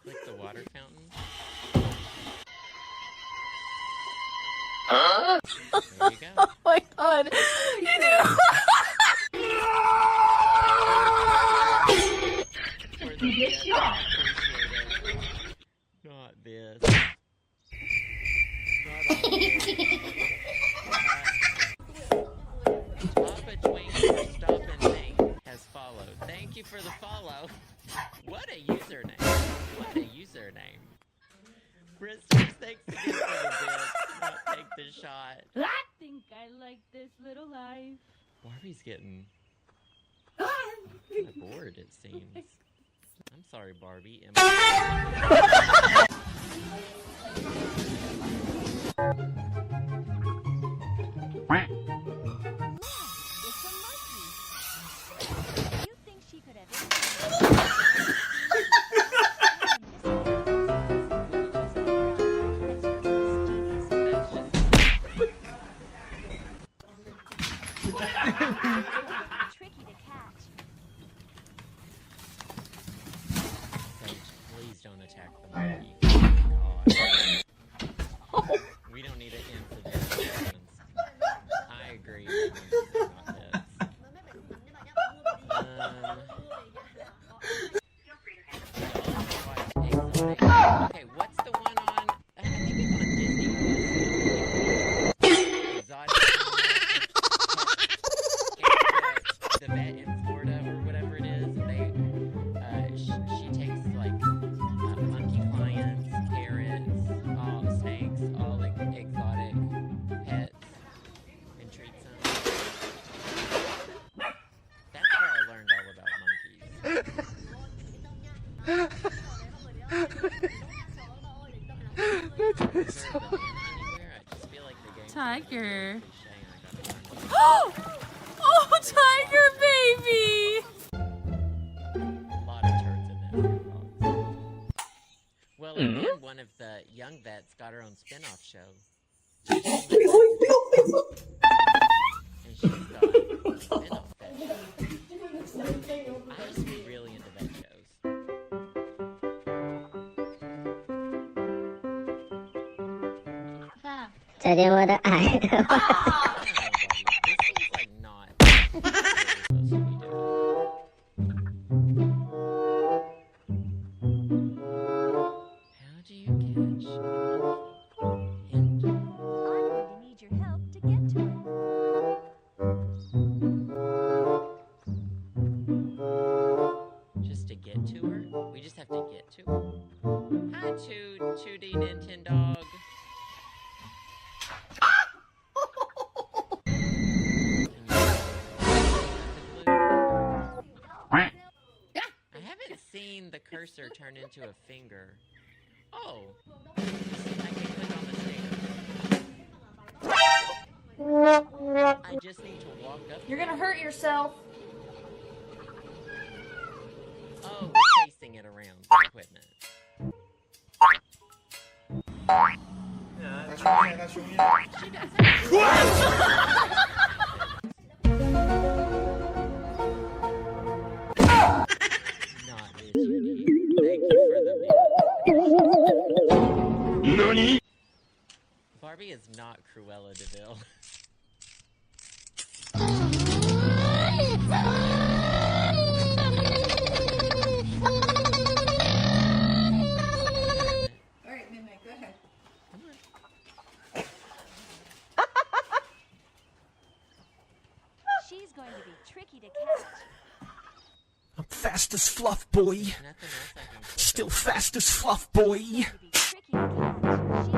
Click the water fountain. There you go. Oh my god. You do. Not this. Papa Twinkle Stop and Think has followed. Thank you for the follow. What a username. What a username. Bristers, thanks again for the bits. Not take the shot. I think I like this little life. Barbie's getting kind of bored, it seems. I'm sorry, Barbie. It's a monkey. Do you think she could have tricky to catch. Please don't attack the monkey. God. We don't need an end to this. I agree. Okay, what's the one on? I think it's on Disney Plus. Exotic the vet in Florida or whatever it is. They, she takes like monkey clients, parrots, all snakes, all like exotic pets, and treats them. That's where I learned all about monkeys. Tiger. Oh, tiger baby! A lot of turds in that. Well, again, one of the young vets got her own spin-off show. And she's got a spin-off vet show. I used to be really into vet shows. The cursor turned into a finger. Oh, I can click on the sticker. I just need to walk up. You're gonna hurt yourself. Oh, we're chasing it around the equipment. She doesn't. NANI? Barbie is not Cruella de Vil. Alright, Midnight, go ahead. She's going to be tricky to catch. I'm fast as fluff, boy. Still fast as fluff, boy. Tricky to catch. She's